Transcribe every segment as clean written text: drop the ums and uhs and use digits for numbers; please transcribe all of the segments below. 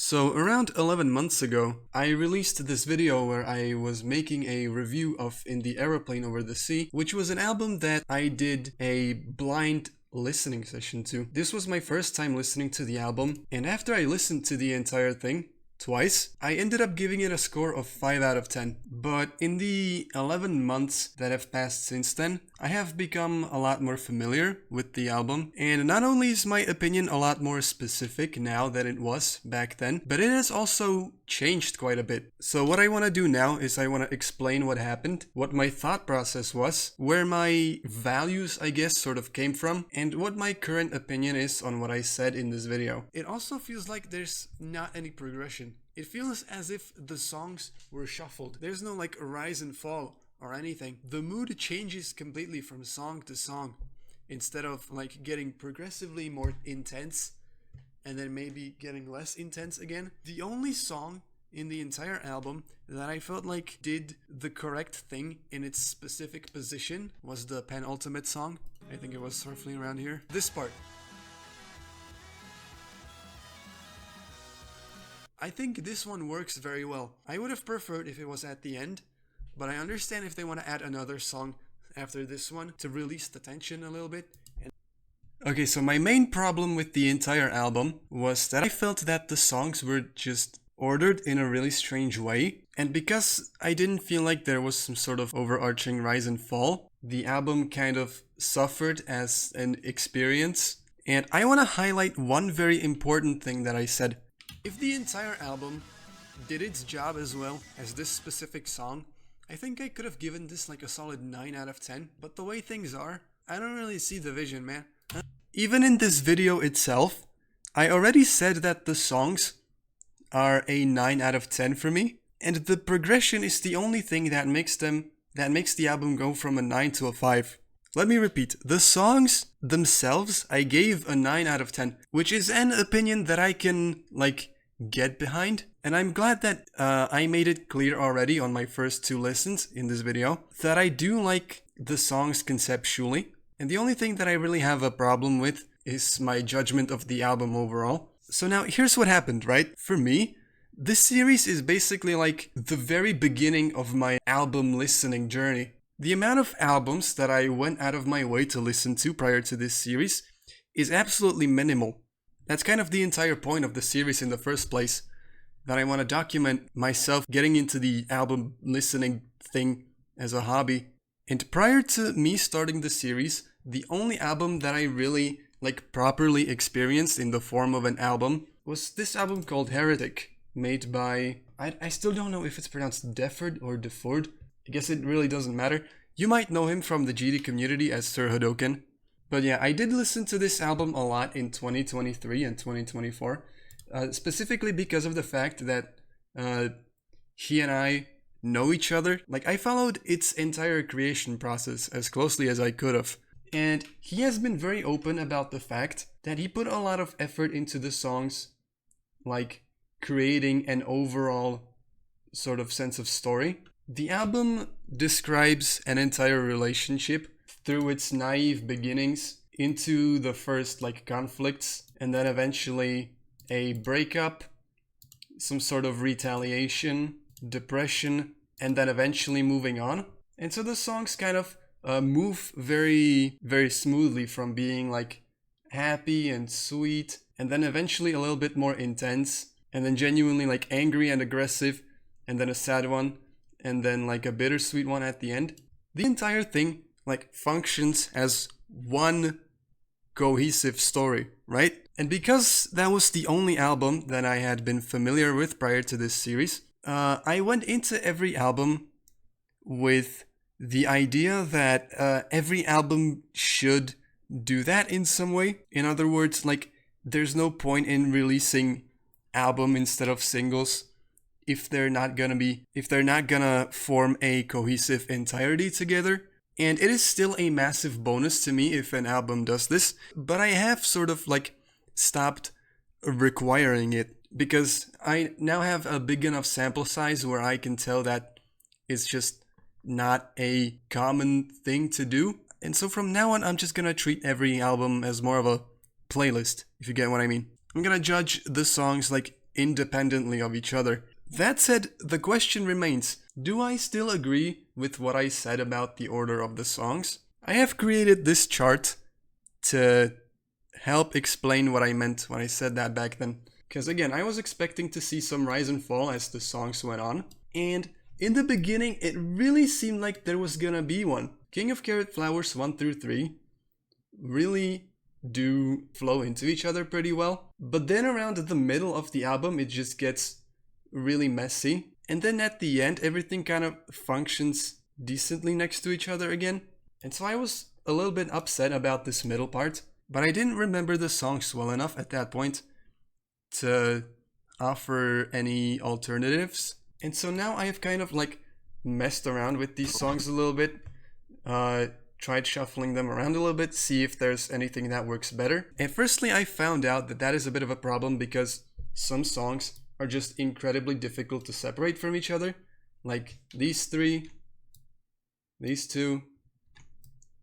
So around 11 months ago, I released this video where I was making a review of In the Aeroplane Over the Sea, which was an album that I did a blind listening session to. This was my first time listening to the album, and after I listened to the entire thing, twice, I ended up giving it a score of 5 out of 10. But in the 11 months that have passed since then, I have become a lot more familiar with the album, and not only is my opinion a lot more specific now than it was back then, but it has also changed quite a bit. So what I want to do now is I want to explain what happened, what my thought process was, where my values, I guess, sort of came from, and what my current opinion is on what I said in this video. It also feels like there's not any progression. It feels as if the songs were shuffled. There's no like rise and fall or anything. The mood changes completely from song to song. Instead of like getting progressively more intense and then maybe getting less intense again. The only song in the entire album that I felt like did the correct thing in its specific position was the penultimate song. I think it was roughly around here. This part. I think this one works very well. I would have preferred if it was at the end, but I understand if they want to add another song after this one to release the tension a little bit. Okay, so my main problem with the entire album was that I felt that the songs were just ordered in a really strange way, and because I didn't feel like there was some sort of overarching rise and fall, the album kind of suffered as an experience. And I want to highlight one very important thing that I said. If the entire album did its job as well as this specific song, I think I could have given this like a solid 9 out of 10, but the way things are, I don't really see the vision, man. Even in this video itself, I already said that the songs are a 9 out of 10 for me, and the progression is the only thing that makes the album go from a 9 to a 5. Let me repeat, the songs themselves I gave a 9 out of 10, which is an opinion that I can, like, get behind. And I'm glad that I made it clear already on my first 2 listens in this video that I do like the songs conceptually. And the only thing that I really have a problem with is my judgment of the album overall. So now here's what happened, right? For me, this series is basically like the very beginning of my album listening journey. The amount of albums that I went out of my way to listen to prior to this series is absolutely minimal. That's kind of the entire point of the series in the first place, that I want to document myself getting into the album listening thing as a hobby. And prior to me starting the series, the only album that I really like properly experienced in the form of an album was this album called Heretic, made by, I still don't know if it's pronounced Deford or Deford. I guess it really doesn't matter. You might know him from the GD community as Sir Hadoken. But yeah, I did listen to this album a lot in 2023 and 2024. Specifically because of the fact that he and I know each other. Like, I followed its entire creation process as closely as I could have. And he has been very open about the fact that he put a lot of effort into the songs, like creating an overall sort of sense of story. The album describes an entire relationship through its naive beginnings into the first like conflicts, and then eventually a breakup, some sort of retaliation, depression, and then eventually moving on. And so the songs kind of move very, very smoothly from being like happy and sweet, and then eventually a little bit more intense, and then genuinely like angry and aggressive, and then a sad one, and then like a bittersweet one at the end. The entire thing like functions as one cohesive story, right? And because that was the only album that I had been familiar with prior to this series, I went into every album with the idea that every album should do that in some way. In other words, like, there's no point in releasing album instead of singles if they're not gonna form a cohesive entirety together. And it is still a massive bonus to me if an album does this, but I have sort of like stopped requiring it because I now have a big enough sample size where I can tell that it's just not a common thing to do. And so from now on, I'm just gonna treat every album as more of a playlist, if you get what I mean. I'm gonna judge the songs like independently of each other. That said, the question remains, do I still agree with what I said about the order of the songs? I have created this chart to help explain what I meant when I said that back then. Because again, I was expecting to see some rise and fall as the songs went on, and in the beginning it really seemed like there was gonna be one. King of Carrot Flowers 1 through 3 really do flow into each other pretty well, but then around the middle of the album it just gets really messy, and then at the end everything kind of functions decently next to each other again. And so I was a little bit upset about this middle part, but I didn't remember the songs well enough at that point to offer any alternatives. And so now I have kind of like messed around with these songs a little bit, tried shuffling them around a little bit, see if there's anything that works better. And firstly, I found out that that is a bit of a problem because some songs are just incredibly difficult to separate from each other. Like these three, these two,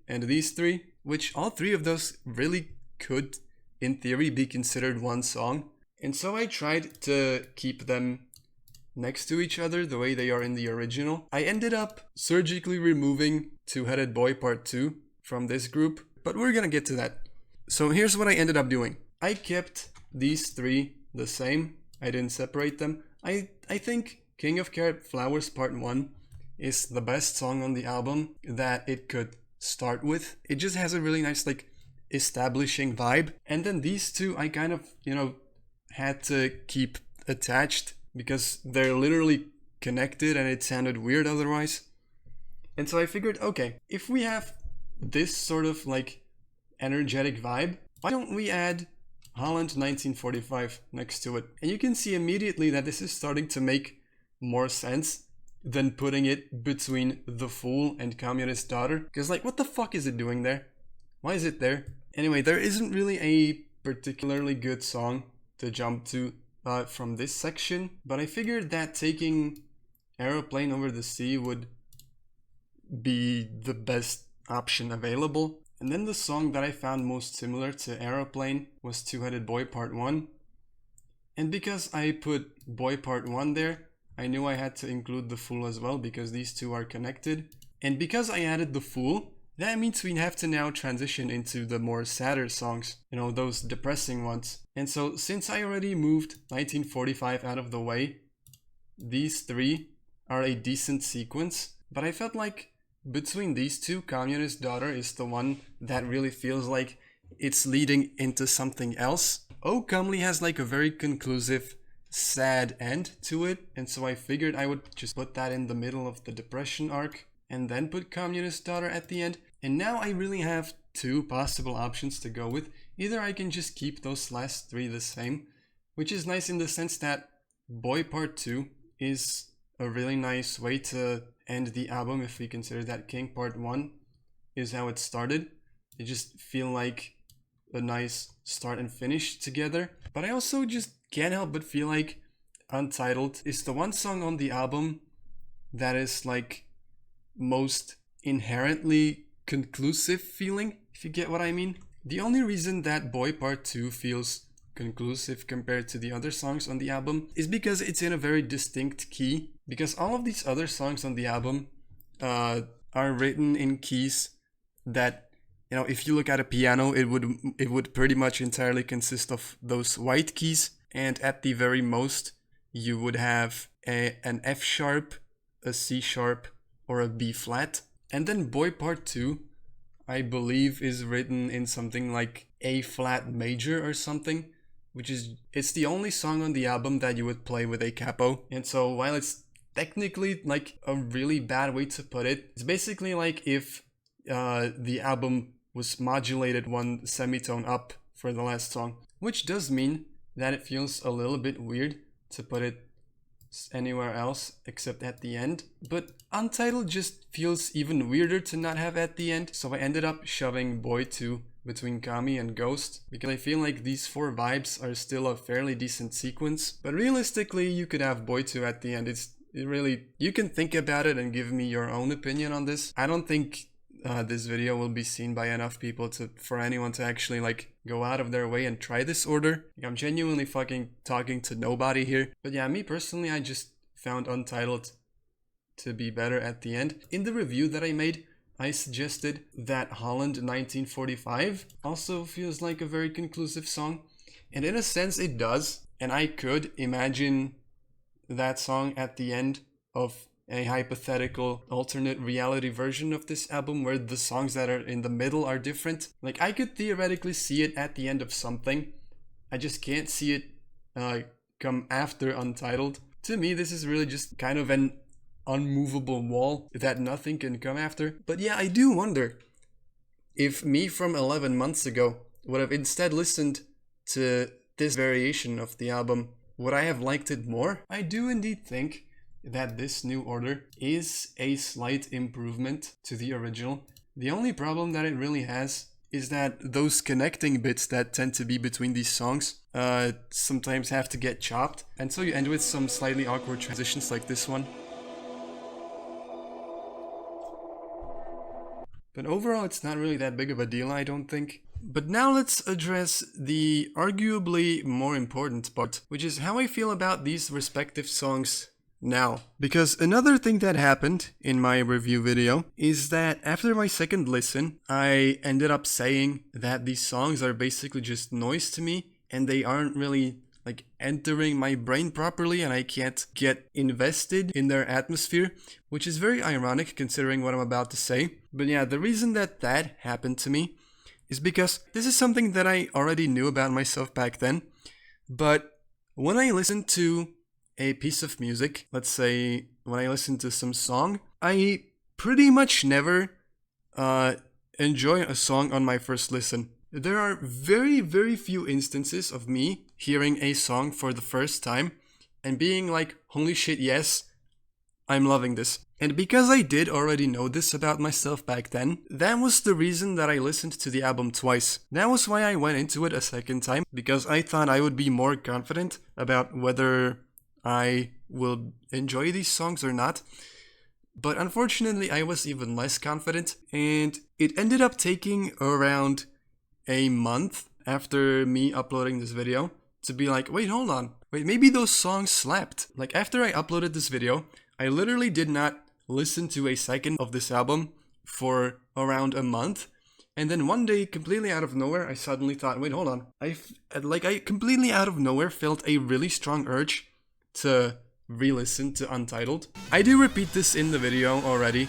and these three, which all three of those really could, in theory, be considered one song. And so I tried to keep them next to each other the way they are in the original. I ended up surgically removing Two-Headed Boy Part 2 from this group, but we're gonna get to that. So here's what I ended up doing. I kept these three the same. I didn't separate them. I think King of Carrot Flowers Part 1 is the best song on the album that it could start with. It just has a really nice like establishing vibe. And then these two I kind of, had to keep attached because they're literally connected and it sounded weird otherwise. And so I figured, okay, if we have this sort of like energetic vibe, why don't we add Holland 1945 next to it? And you can see immediately that this is starting to make more sense than putting it between The Fool and Communist Daughter. Because like, what the fuck is it doing there? Why is it there? Anyway, there isn't really a particularly good song to jump to from this section, but I figured that taking Aeroplane Over the Sea would be the best option available. And then the song that I found most similar to Aeroplane was Two-Headed Boy Part 1. And because I put Boy Part 1 there, I knew I had to include The Fool as well because these two are connected. And because I added The Fool, that means we have to now transition into the more sadder songs, those depressing ones. And so since I already moved 1945 out of the way, these three are a decent sequence, but I felt like between these two, Communist Daughter is the one that really feels like it's leading into something else. Oh Comely has like a very conclusive, sad end to it, and so I figured I would just put that in the middle of the depression arc and then put Communist Daughter at the end. And now I really have two possible options to go with. Either I can just keep those last three the same, which is nice in the sense that Boy Part 2 is a really nice way to end the album if we consider that King Part 1 is how it started. They just feel like a nice start and finish together. But I also just can't help but feel like Untitled is the one song on the album that is like most inherently conclusive feeling, if you get what I mean. The only reason that Boy Part 2 feels conclusive compared to the other songs on the album is because it's in a very distinct key. Because all of these other songs on the album are written in keys that, if you look at a piano, it would pretty much entirely consist of those white keys, and at the very most you would have an F sharp, a C sharp, or a B flat. And then Boy Part 2, I believe, is written in something like A flat major or something, it's the only song on the album that you would play with a capo. And so while it's technically like a really bad way to put it, it's basically like if the album was modulated one semitone up for the last song, which does mean that it feels a little bit weird to put it anywhere else except at the end. But Untitled just feels even weirder to not have at the end, so I ended up shoving Boy 2 between Kami and Ghost because I feel like these four vibes are still a fairly decent sequence. But realistically, you could have Boy 2 at the end. You can think about it and give me your own opinion on this. I don't think this video will be seen by enough people for anyone to actually like go out of their way and try this order. Like, I'm genuinely fucking talking to nobody here. But yeah, me personally, I just found Untitled to be better at the end. In the review that I made, I suggested that Holland 1945 also feels like a very conclusive song. And in a sense it does. And I could imagine that song at the end of a hypothetical alternate reality version of this album where the songs that are in the middle are different. Like, I could theoretically see it at the end of something. I just can't see it come after Untitled. To me, this is really just kind of an unmovable wall that nothing can come after. But yeah, I do wonder if me from 11 months ago would have instead listened to this variation of the album, would I have liked it more? I do indeed think that this new order is a slight improvement to the original. The only problem that it really has is that those connecting bits that tend to be between these songs sometimes have to get chopped, and so you end with some slightly awkward transitions like this one. But overall, it's not really that big of a deal, I don't think. But now let's address the arguably more important part, which is how I feel about these respective songs now. Because another thing that happened in my review video is that after my second listen, I ended up saying that these songs are basically just noise to me, and they aren't really like entering my brain properly, and I can't get invested in their atmosphere, which is very ironic considering what I'm about to say. But yeah, the reason that happened to me is because this is something that I already knew about myself back then, but when I listen to a piece of music, let's say when I listen to some song, I pretty much never enjoy a song on my first listen. There are very, very few instances of me hearing a song for the first time and being like, holy shit, yes, I'm loving this. And because I did already know this about myself back then, that was the reason that I listened to the album twice. That was why I went into it a second time, because I thought I would be more confident about whether I will enjoy these songs or not. But unfortunately, I was even less confident, and it ended up taking around a month after me uploading this video to be like, wait, hold on. Wait, maybe those songs slapped. Like, after I uploaded this video, I literally did not listen to a second of this album for around a month. And then one day, completely out of nowhere, I suddenly thought, wait, hold on. I completely out of nowhere felt a really strong urge to re-listen to Untitled. I do repeat this in the video already,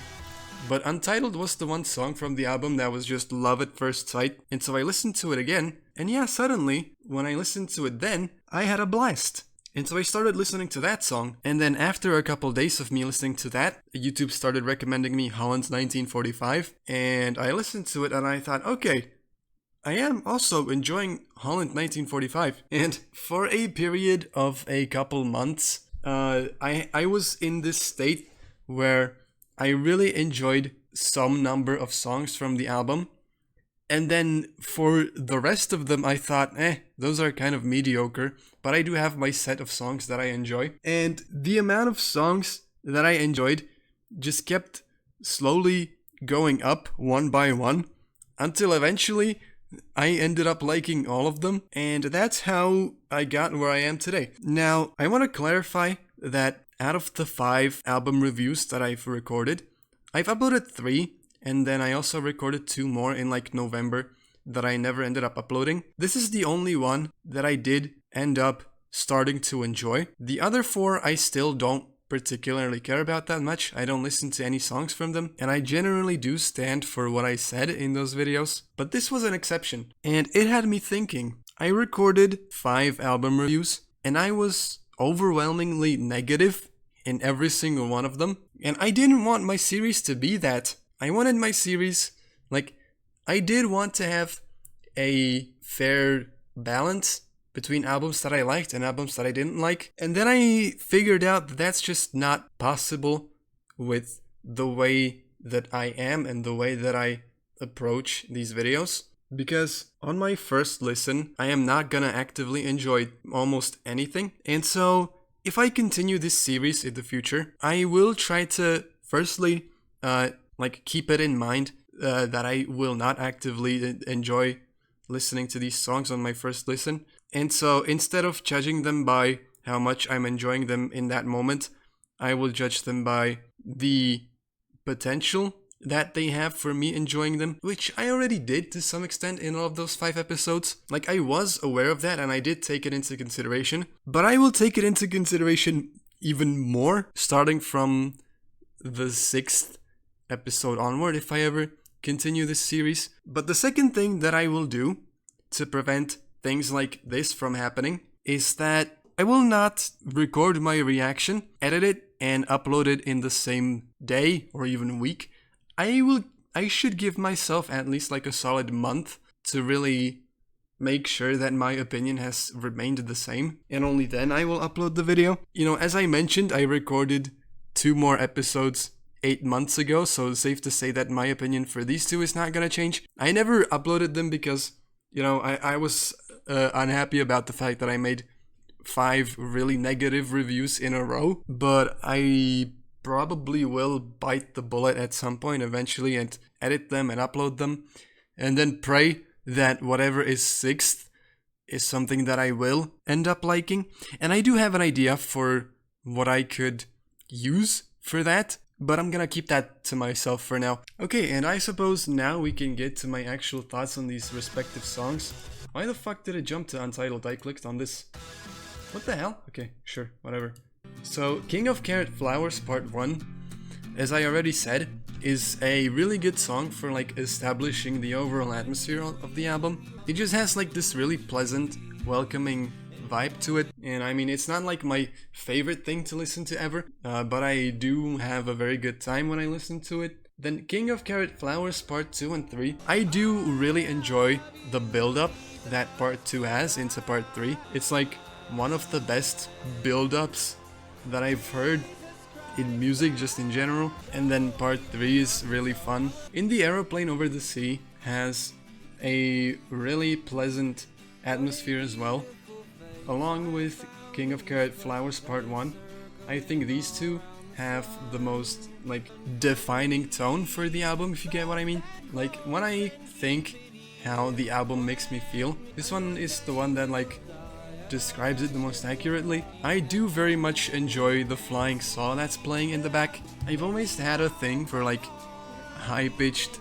but Untitled was the one song from the album that was just love at first sight. And so I listened to it again, and yeah, suddenly, when I listened to it then, I had a blast. And so I started listening to that song, and then after a couple days of me listening to that, YouTube started recommending me Holland's 1945, and I listened to it and I thought, okay, I am also enjoying Holland 1945. And for a period of a couple months, I was in this state where I really enjoyed some number of songs from the album. And then for the rest of them, I thought, those are kind of mediocre, but I do have my set of songs that I enjoy. And the amount of songs that I enjoyed just kept slowly going up one by one until eventually I ended up liking all of them. And that's how I got where I am today. Now, I want to clarify that out of the 5 album reviews that I've recorded, I've uploaded 3. And then I also recorded 2 more in like November that I never ended up uploading. This is the only one that I did end up starting to enjoy. The other 4 I still don't particularly care about that much. I don't listen to any songs from them, and I generally do stand for what I said in those videos. But this was an exception, and it had me thinking. I recorded 5 album reviews, and I was overwhelmingly negative in every single one of them. And I didn't want my series to be that. I wanted my series, I did want to have a fair balance between albums that I liked and albums that I didn't like. And then I figured out that that's just not possible with the way that I am and the way that I approach these videos. Because on my first listen, I am not gonna actively enjoy almost anything. And so, if I continue this series in the future, I will try to, firstly, keep it in mind that I will not actively enjoy listening to these songs on my first listen. And so instead of judging them by how much I'm enjoying them in that moment, I will judge them by the potential that they have for me enjoying them, which I already did to some extent in all of those 5 episodes. Like, I was aware of that and I did take it into consideration, but I will take it into consideration even more starting from the 6th episode onward if I ever continue this series. But the second thing that I will do to prevent things like this from happening is that I will not record my reaction, edit it, and upload it in the same day or even week. I should give myself at least like a solid month to really make sure that my opinion has remained the same, and only then I will upload the video. You know, as I mentioned, I recorded 2 more episodes 8 months ago, so it's safe to say that my opinion for these 2 is not gonna change. I never uploaded them because, you know, I was unhappy about the fact that I made 5 really negative reviews in a row, but I probably will bite the bullet at some point eventually and edit them and upload them, and then pray that whatever is 6th is something that I will end up liking. And I do have an idea for what I could use for that, but I'm gonna keep that to myself for now. Okay, and I suppose now we can get to my actual thoughts on these respective songs. Why the fuck did it jump to Untitled? I clicked on this. What the hell? Okay, sure, whatever. So, King of Carrot Flowers Part 1, as I already said, is a really good song for like establishing the overall atmosphere of the album. It just has like this really pleasant, welcoming vibe to it, and I mean, it's not like my favorite thing to listen to ever, but I do have a very good time when I listen to it. Then King of Carrot Flowers Part 2 and 3, I do really enjoy the build-up that Part 2 has into Part 3. It's like one of the best build-ups that I've heard in music just in general. And then Part 3 is really fun. In the Aeroplane Over the Sea has a really pleasant atmosphere as well. Along with King of Carrot Flowers Part 1, I think these 2 have the most like defining tone for the album, if you get what I mean. Like, when I think how the album makes me feel, this one is the one that like describes it the most accurately. I do very much enjoy the flying saw that's playing in the back. I've always had a thing for like high-pitched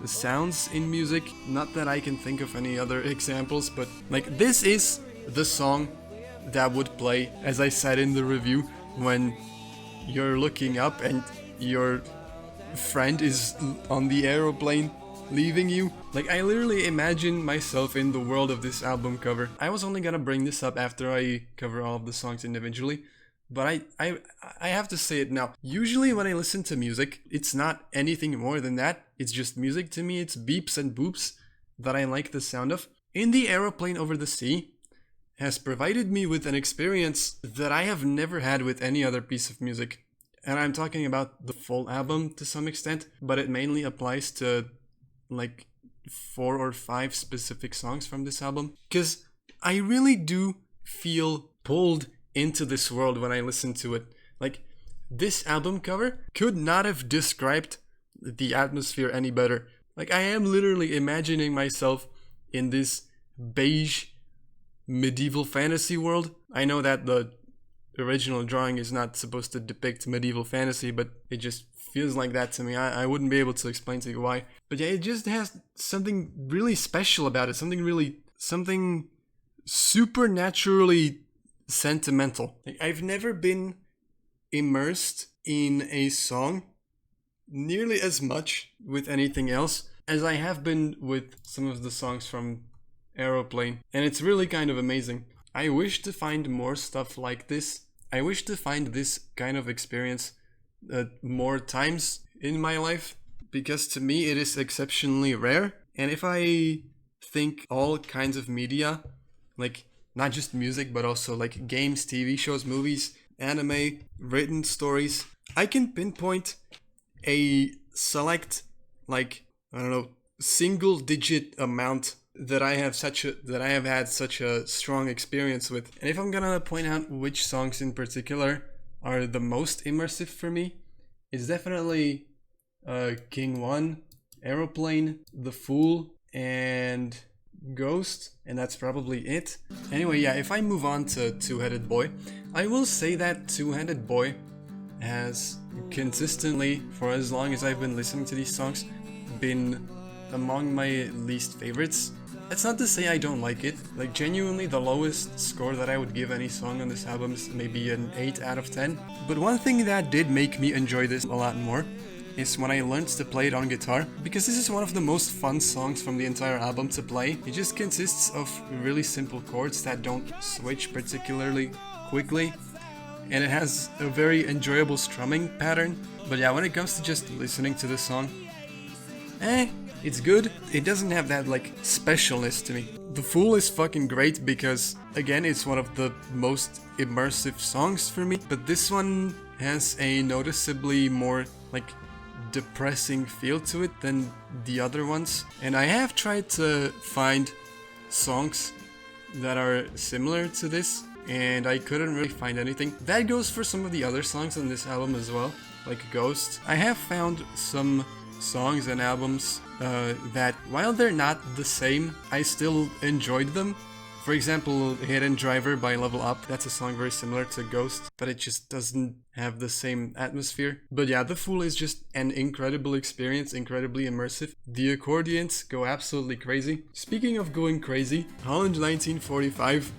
sounds in music. Not that I can think of any other examples, but like this is the song that would play, as I said in the review, when you're looking up and your friend is on the aeroplane leaving you. Like, I literally imagine myself in the world of this album cover. I was only gonna bring this up after I cover all of the songs individually, but I have to say it now. Usually when I listen to music, it's not anything more than that. It's just music to me. It's beeps and boops that I like the sound of. In the Aeroplane Over the Sea has provided me with an experience that I have never had with any other piece of music. And I'm talking about the full album to some extent, but it mainly applies to like 4 or 5 specific songs from this album. Because I really do feel pulled into this world when I listen to it. Like, this album cover could not have described the atmosphere any better. Like, I am literally imagining myself in this beige medieval fantasy world. I know that the original drawing is not supposed to depict medieval fantasy, but it just feels like that to me. I wouldn't be able to explain to you why. But yeah, it just has something really special about it. Something supernaturally sentimental. Like, I've never been immersed in a song nearly as much with anything else as I have been with some of the songs from Aeroplane. And it's really kind of amazing. I wish to find more stuff like this. I wish to find this kind of experience more times in my life, because to me it is exceptionally rare. And if I think all kinds of media, like not just music but also like games, TV shows, movies, anime, written stories, I can pinpoint a select, like, I don't know, single digit amount that I have had such a strong experience with. And if I'm gonna point out which songs in particular are the most immersive for me, it's definitely King 1, Aeroplane, The Fool, and Ghost, and that's probably it. Anyway, yeah, if I move on to Two-Headed Boy, I will say that Two-Headed Boy has consistently, for as long as I've been listening to these songs, been among my least favorites. That's not to say I don't like it. Like, genuinely, the lowest score that I would give any song on this album is maybe an 8 out of 10. But one thing that did make me enjoy this a lot more is when I learned to play it on guitar, because this is one of the most fun songs from the entire album to play. It just consists of really simple chords that don't switch particularly quickly, and it has a very enjoyable strumming pattern. But yeah, when it comes to just listening to the song, it's good. It doesn't have that like specialness to me. The Fool is fucking great because, again, it's one of the most immersive songs for me, but this one has a noticeably more like depressing feel to it than the other ones. And I have tried to find songs that are similar to this, and I couldn't really find anything. That goes for some of the other songs on this album as well, like Ghost. I have found some songs and albums that, while they're not the same, I still enjoyed them. For example, Hidden Driver by Level Up, that's a song very similar to Ghost, but it just doesn't have the same atmosphere. But yeah, The Fool is just an incredible experience, incredibly immersive. The accordions go absolutely crazy. Speaking of going crazy, Holland 1945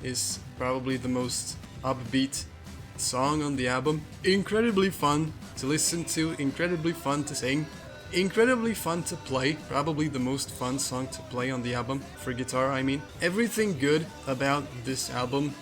is probably the most upbeat song on the album. Incredibly fun to listen to, incredibly fun to sing, incredibly fun to play, probably the most fun song to play on the album, for guitar I mean. Everything good about this album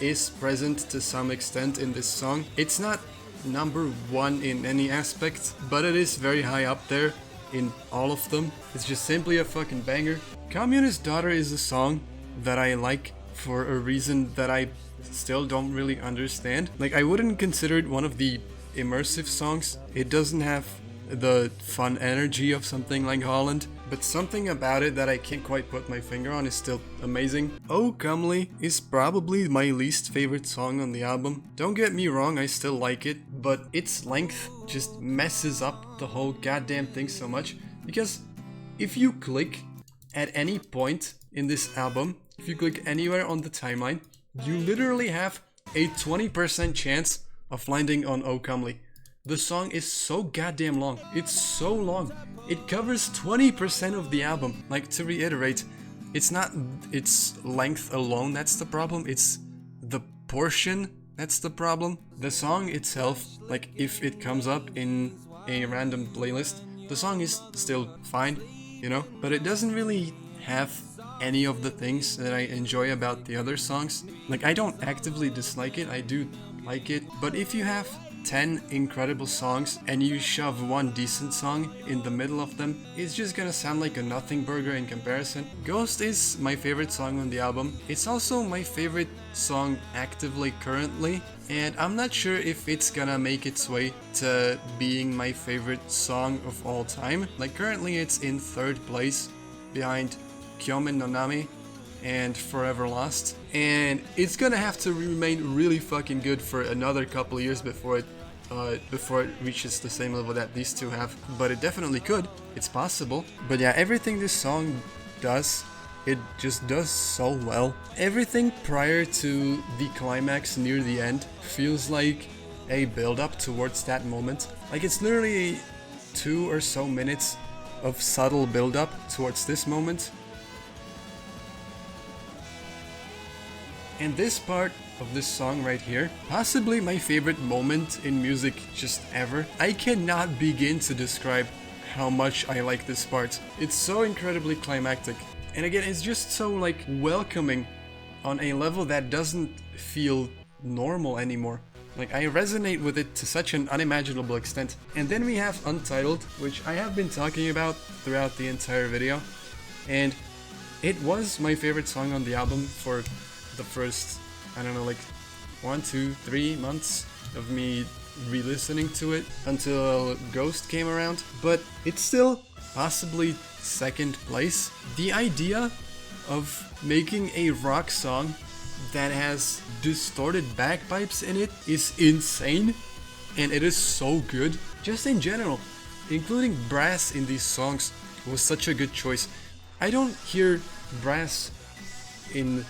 is present to some extent in this song. It's not number one in any aspect, but it is very high up there in all of them. It's just simply a fucking banger. Communist Daughter is a song that I like for a reason that I still don't really understand. Like, I wouldn't consider it one of the immersive songs. It doesn't have the fun energy of something like Holland, but something about it that I can't quite put my finger on is still amazing. Oh Comely is probably my least favorite song on the album. Don't get me wrong, I still like it, but its length just messes up the whole goddamn thing so much, because if you click at any point in this album, if you click anywhere on the timeline, you literally have a 20% chance of landing on Oh Comely. The song is so goddamn long. It's so long. It covers 20% of the album. Like, to reiterate, it's not its length alone that's the problem, it's the portion that's the problem. The song itself, like, if it comes up in a random playlist, the song is still fine, you know? But it doesn't really have any of the things that I enjoy about the other songs. Like, I don't actively dislike it, I do like it, but if you have 10 incredible songs and you shove one decent song in the middle of them, it's just gonna sound like a nothing burger in comparison. Ghost is my favorite song on the album. It's also my favorite song actively currently, and I'm not sure if it's gonna make its way to being my favorite song of all time. Like, currently it's in 3rd place behind Kyomen no Nami and Forever Lost, and it's gonna have to remain really fucking good for another couple years before it reaches the same level that these two have. But it definitely could. It's possible. But yeah, everything this song does, it just does so well. Everything prior to the climax near the end feels like a build-up towards that moment. Like, it's literally 2 or so minutes of subtle build-up towards this moment. And this part of this song right here, possibly my favorite moment in music just ever. I cannot begin to describe how much I like this part. It's so incredibly climactic. And again, it's just so like welcoming on a level that doesn't feel normal anymore. Like, I resonate with it to such an unimaginable extent. And then we have Untitled, which I have been talking about throughout the entire video. And it was my favorite song on the album for the first, I don't know, like 1, 2, 3 months of me re-listening to it until Ghost came around. But it's still possibly 2nd place. The idea of making a rock song that has distorted bagpipes in it is insane, and it is so good. Just in general, including brass in these songs was such a good choice. I don't hear brass in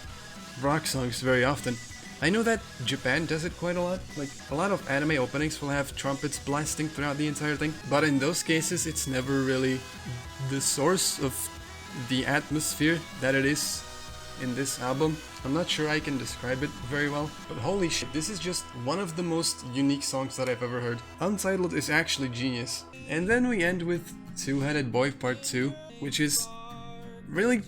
rock songs very often. I know that Japan does it quite a lot, like a lot of anime openings will have trumpets blasting throughout the entire thing, but in those cases it's never really the source of the atmosphere that it is in this album. I'm not sure I can describe it very well, but holy shit, this is just one of the most unique songs that I've ever heard. Untitled is actually genius. And then we end with Two-Headed Boy Part 2, which is really,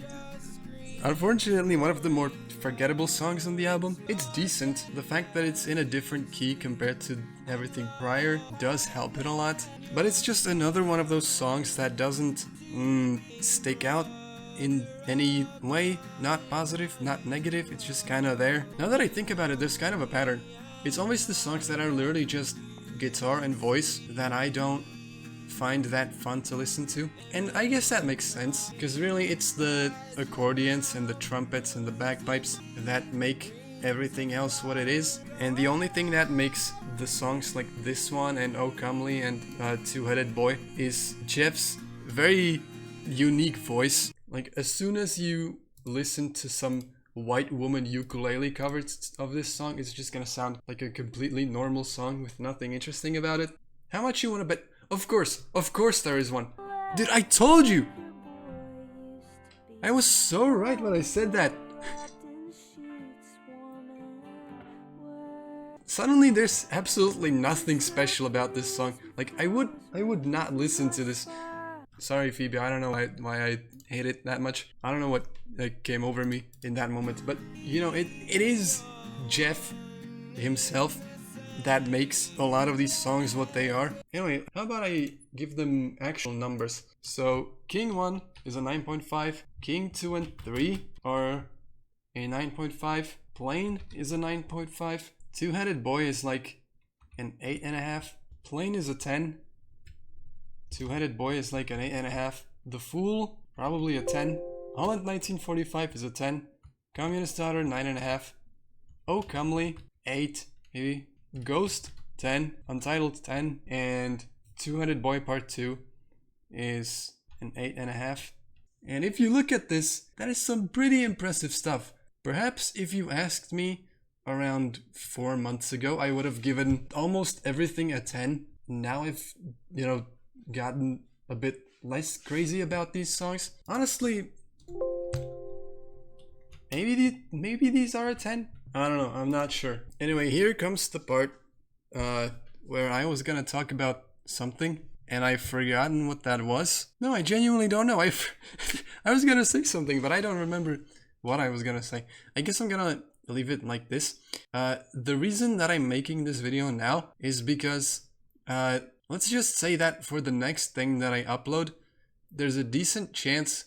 unfortunately, one of the more forgettable songs on the album. It's decent. The fact that it's in a different key compared to everything prior does help it a lot, but it's just another one of those songs that doesn't stick out in any way. Not positive, not negative, it's just kind of there. Now that I think about it, there's kind of a pattern. It's always the songs that are literally just guitar and voice that I don't find that fun to listen to. And I guess that makes sense, because really it's the accordions and the trumpets and the bagpipes that make everything else what it is. And the only thing that makes the songs like this one and Oh Comely and Two-Headed Boy is Jeff's very unique voice. Like, as soon as you listen to some white woman ukulele covers of this song, it's just gonna sound like a completely normal song with nothing interesting about it. How much you wanna bet? Of course there is one. Dude, I told you! I was so right when I said that. Suddenly there's absolutely nothing special about this song. Like, I would not listen to this. Sorry, Phoebe, I don't know why I hate it that much. I don't know what came over me in that moment, but you know, it is Jeff himself that makes a lot of these songs what they are. Anyway, how about I give them actual numbers? So King 1 is a 9.5, King 2 and 3 are a 9.5, Plane is a 9.5, Two-Headed Boy is like an 8.5, Plane is a 10, Two-Headed Boy is like an 8.5, The Fool probably a 10, Holland 1945 is a 10, Communist Daughter 9.5, Oh Comely 8 maybe, Ghost 10, Untitled 10, and Two-Headed Boy Part 2 is an 8.5. And if you look at this, that is some pretty impressive stuff. Perhaps if you asked me around 4 months ago, I would have given almost everything a 10. Now I've, gotten a bit less crazy about these songs. Honestly, maybe these are a 10? I don't know, I'm not sure. Anyway, here comes the part where I was gonna talk about something and I've forgotten what that was. No, I genuinely don't know. I was gonna say something, but I don't remember what I was gonna say. I guess I'm gonna leave it like this. The reason that I'm making this video now is because let's just say that for the next thing that I upload, there's a decent chance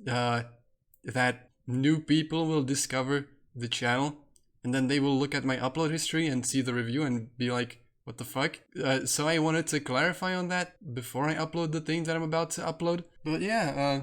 that new people will discover the channel, and then they will look at my upload history and see the review and be like, what the fuck? So I wanted to clarify on that before I upload the thing that I'm about to upload. But yeah,